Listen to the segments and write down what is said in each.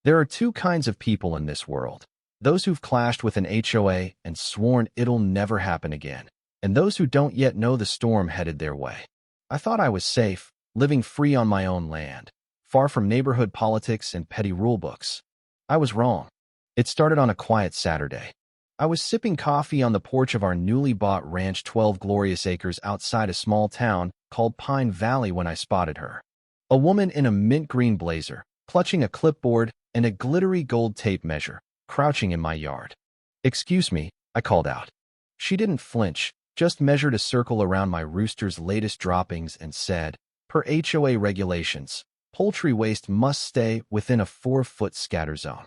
There are two kinds of people in this world. Those who've clashed with an HOA and sworn it'll never happen again, and those who don't yet know the storm headed their way. I thought I was safe, living free on my own land, far from neighborhood politics and petty rulebooks. I was wrong. It started on a quiet Saturday. I was sipping coffee on the porch of our newly bought ranch, 12 glorious acres outside a small town called Pine Valley, when I spotted her. A woman in a mint green blazer, clutching a clipboard and a glittery gold tape measure, crouching in my yard. "Excuse me," I called out. She didn't flinch, just measured a circle around my rooster's latest droppings and said, "Per HOA regulations, poultry waste must stay within a 4-foot scatter zone."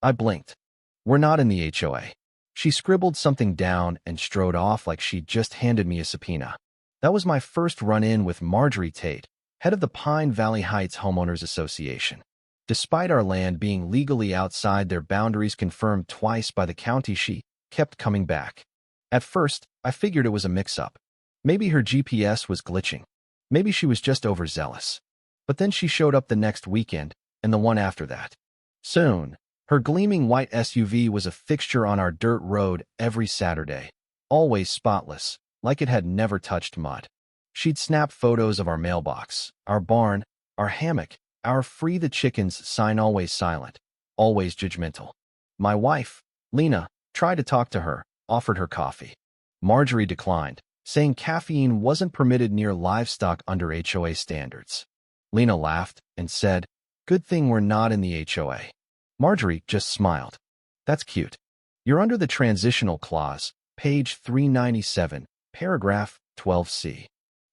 I blinked. "We're not in the HOA." She scribbled something down and strode off like she'd just handed me a subpoena. That was my first run-in with Marjorie Tate, head of the Pine Valley Heights Homeowners Association. Despite our land being legally outside their boundaries confirmed twice by the county, she kept coming back. At first, I figured it was a mix-up. Maybe her GPS was glitching. Maybe she was just overzealous. But then she showed up the next weekend, and the one after that. Soon, her gleaming white SUV was a fixture on our dirt road every Saturday, always spotless, like it had never touched mud. She'd snap photos of our mailbox, our barn, our hammock, our "Free the Chickens" sign, always silent, always judgmental. My wife, Lena, tried to talk to her, offered her coffee. Marjorie declined, saying caffeine wasn't permitted near livestock under HOA standards. Lena laughed and said, "Good thing we're not in the HOA." Marjorie just smiled. "That's cute. You're under the transitional clause, page 397, paragraph 12C.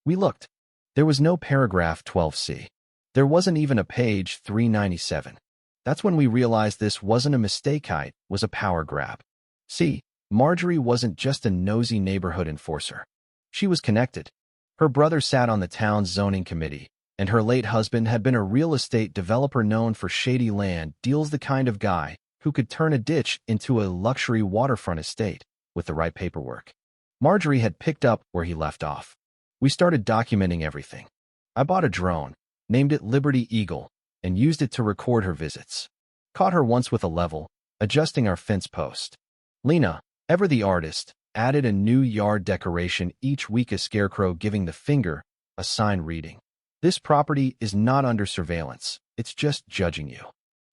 We looked. There was no paragraph 12C. There wasn't even a page 397. That's when we realized this wasn't a mistake, it was a power grab. See, Marjorie wasn't just a nosy neighborhood enforcer. She was connected. Her brother sat on the town's zoning committee, and her late husband had been a real estate developer known for shady land deals, the kind of guy who could turn a ditch into a luxury waterfront estate with the right paperwork. Marjorie had picked up where he left off. We started documenting everything. I bought a drone, named it Liberty Eagle, and used it to record her visits. Caught her once with a level, adjusting our fence post. Lena, ever the artist, added a new yard decoration each week, a scarecrow giving the finger, a sign reading, "This property is not under surveillance, it's just judging you."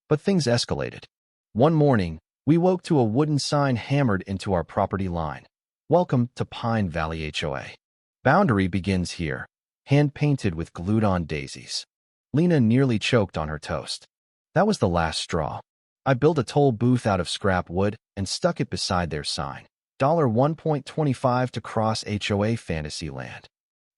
But things escalated. One morning, we woke to a wooden sign hammered into our property line. "Welcome to Pine Valley HOA. Boundary begins here," hand-painted with glued-on daisies. Lena nearly choked on her toast. That was the last straw. I built a toll booth out of scrap wood and stuck it beside their sign. $1.25 to cross HOA Fantasyland.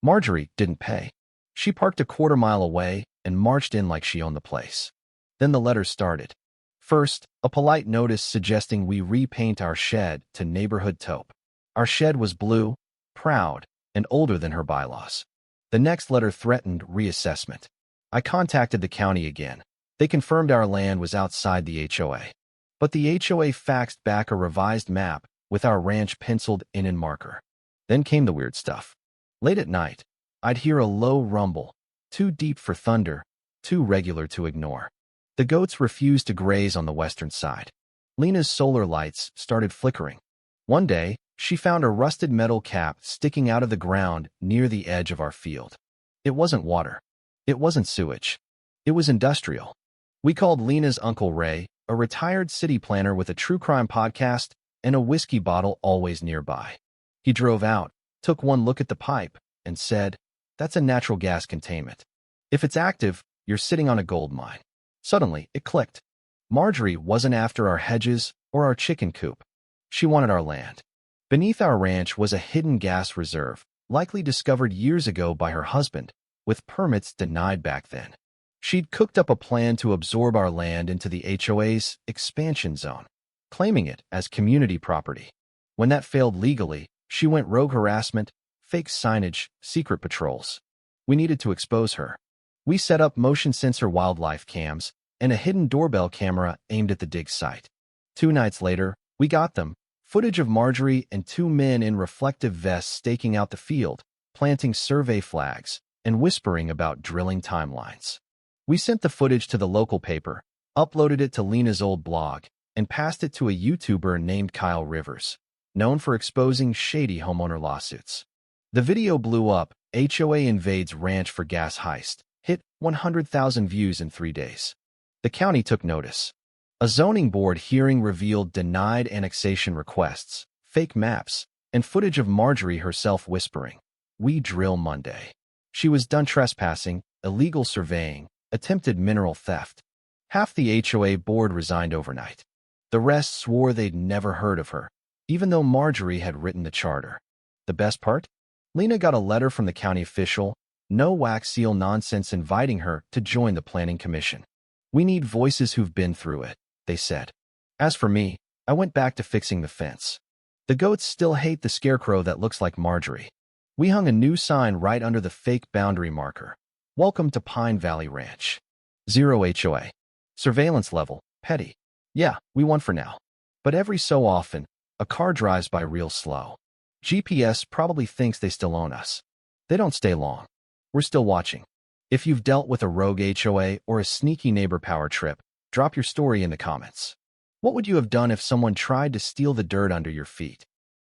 Marjorie didn't pay. She parked a quarter-mile away and marched in like she owned the place. Then the letters started. First, a polite notice suggesting we repaint our shed to neighborhood taupe. Our shed was blue, proud, and older than her bylaws. The next letter threatened reassessment. I contacted the county again. They confirmed our land was outside the HOA. But the HOA faxed back a revised map with our ranch penciled in marker. Then came the weird stuff. Late at night, I'd hear a low rumble, too deep for thunder, too regular to ignore. The goats refused to graze on the western side. Lena's solar lights started flickering. One day, she found a rusted metal cap sticking out of the ground near the edge of our field. It wasn't water. It wasn't sewage. It was industrial. We called Lena's Uncle Ray, a retired city planner with a true crime podcast and a whiskey bottle always nearby. He drove out, took one look at the pipe, and said, "That's a natural gas containment. If it's active, you're sitting on a gold mine." Suddenly, it clicked. Marjorie wasn't after our hedges or our chicken coop. She wanted our land. Beneath our ranch was a hidden gas reserve, likely discovered years ago by her husband, with permits denied back then. She'd cooked up a plan to absorb our land into the HOA's expansion zone, claiming it as community property. When that failed legally, she went rogue: harassment, fake signage, secret patrols. We needed to expose her. We set up motion sensor wildlife cams and a hidden doorbell camera aimed at the dig site. 2 nights later, we got them. Footage of Marjorie and 2 men in reflective vests staking out the field, planting survey flags, and whispering about drilling timelines. We sent the footage to the local paper, uploaded it to Lena's old blog, and passed it to a YouTuber named Kyle Rivers, known for exposing shady homeowner lawsuits. The video blew up. HOA invades ranch for gas heist, hit 100,000 views in 3 days. The county took notice. A zoning board hearing revealed denied annexation requests, fake maps, and footage of Marjorie herself whispering, "We drill Monday." She was done trespassing, illegal surveying, attempted mineral theft. Half the HOA board resigned overnight. The rest swore they'd never heard of her, even though Marjorie had written the charter. The best part? Lena got a letter from the county official, no wax seal nonsense, inviting her to join the planning commission. "We need voices who've been through it," they said. As for me, I went back to fixing the fence. The goats still hate the scarecrow that looks like Marjorie. We hung a new sign right under the fake boundary marker. "Welcome to Pine Valley Ranch. 0 HOA. Surveillance level, petty. Yeah, we won for now. But every so often, a car drives by real slow. GPS probably thinks they still own us. They don't stay long. We're still watching. If you've dealt with a rogue HOA or a sneaky neighbor power trip, drop your story in the comments. What would you have done if someone tried to steal the dirt under your feet?